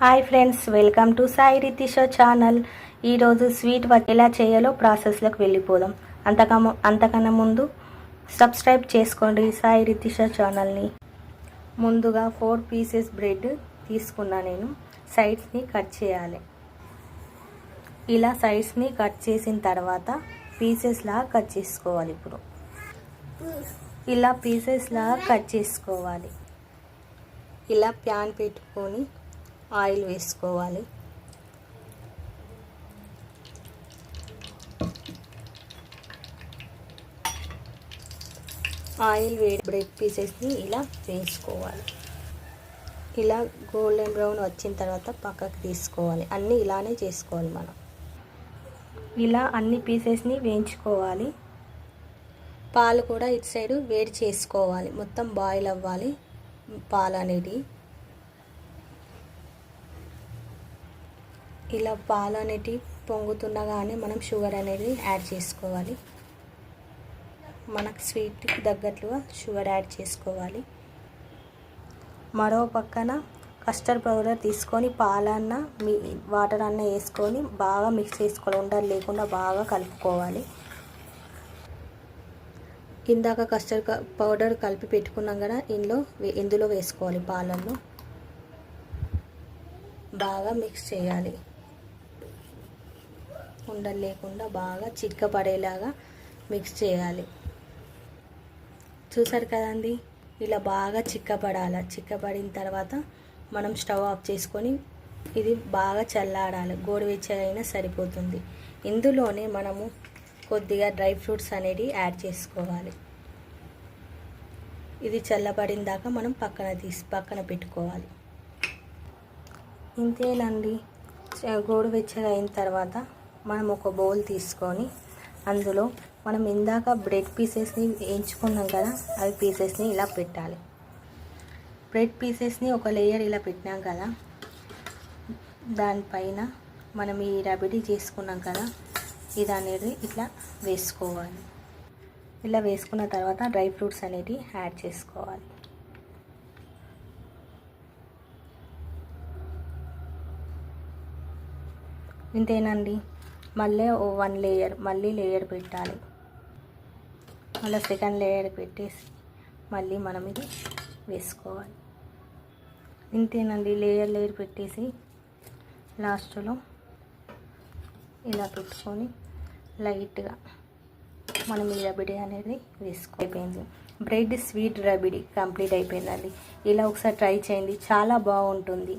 Hi friends, welcome to Sai Ritisho channel. ఈరోజు sweet ఎలా చేయాలో ప్రాసెస్లోకి వెళ్ళిపోదాం. అంతకన్నా ముందు సబ్స్క్రైబ్ చేసుకోండి సాయి రితిషో ఛానల్ని. ముందుగా 4 పీసెస్ బ్రెడ్ తీసుకున్నా. నేను సైడ్స్ని కట్ చేయాలి. ఇలా సైడ్స్ని కట్ చేసిన తర్వాత పీసెస్లా కట్ చేసుకోవాలి. ఇప్పుడు ఇలా పీసెస్లా కట్ చేసుకోవాలి. ఇలా ప్యాన్ పెట్టుకొని ఆయిల్ వేసుకోవాలి. ఆయిల్ బ్రెడ్ పీసెస్ని ఇలా వేసుకోవాలి. ఇలా గోల్డెన్ బ్రౌన్ వచ్చిన తర్వాత పక్కకు తీసుకోవాలి. అన్నీ ఇలానే చేసుకోవాలి మనం. ఇలా అన్ని పీసెస్ని వేయించుకోవాలి. పాలు కూడా ఇటు సైడు వేడి చేసుకోవాలి. మొత్తం బాయిల్ అవ్వాలి పాలు అనేది. ఇలా పాలు అనేటివి పొంగుతుండగానే మనం షుగర్ అనేది యాడ్ చేసుకోవాలి. మనకు స్వీట్కి తగ్గట్లుగా షుగర్ యాడ్ చేసుకోవాలి. మరో పక్కన కస్టర్డ్ పౌడర్ తీసుకొని పాలన్న వాటర్ అన్న వేసుకొని బాగా మిక్స్ చేసుకోవాలి. ఉండలు లేకుండా బాగా కలుపుకోవాలి. ఇందాక కస్టర్డ్ పౌడర్ కలిపి పెట్టుకున్నాం కదా, ఇందులో వేసుకోవాలి. పాలల్లో బాగా మిక్స్ చేయాలి. ఉండలు లేకుండా బాగా చిక్కపడేలాగా మిక్స్ చేయాలి. చూసారు కదండి, ఇలా బాగా చిక్కపడాలి. చిక్కపడిన తర్వాత మనం స్టవ్ ఆఫ్ చేసుకొని ఇది బాగా చల్లారాలి. గోరువెచ్చగా అయినా సరిపోతుంది. ఇందులోనే మనము కొద్దిగా డ్రై ఫ్రూట్స్ అనేది యాడ్ చేసుకోవాలి. ఇది చల్లబడిన దాకా మనం పక్కన పెట్టుకోవాలి. ఇంతేనండి. గోరువెచ్చగా అయిన తర్వాత మనం ఒక బౌల్ తీసుకొని అందులో మనం ఇందాక బ్రెడ్ పీసెస్ని వేయించుకున్నాం కదా, అవి పీసెస్ని ఇలా పెట్టాలి. బ్రెడ్ పీసెస్ని ఒక లేయర్ ఇలా పెట్టినాం కదా, దానిపైన మనం ఈ రబడీ చేసుకున్నాం కదా, ఇది అనేది ఇట్లా వేసుకోవాలి. ఇలా వేసుకున్న తర్వాత డ్రై ఫ్రూట్స్ అనేవి యాడ్ చేసుకోవాలి. ఇంతేనండి. మళ్ళీ 1 లేయర్ మళ్ళీ లేయర్ పెట్టాలి. మళ్ళీ సెకండ్ లేయర్ పెట్టేసి మళ్ళీ మనం ఇది వేసుకోవాలి. ఇంతేనండి. లేయర్ పెట్టేసి లాస్ట్లో ఇలా పెట్టుకొని లైట్గా మనం ఈ రబడీ అనేది వేసుకోయిపోయింది. బ్రెడ్ స్వీట్ రబడీ కంప్లీట్ అయిపోయిందండి. ఇలా ఒకసారి ట్రై చేయండి, చాలా బాగుంటుంది.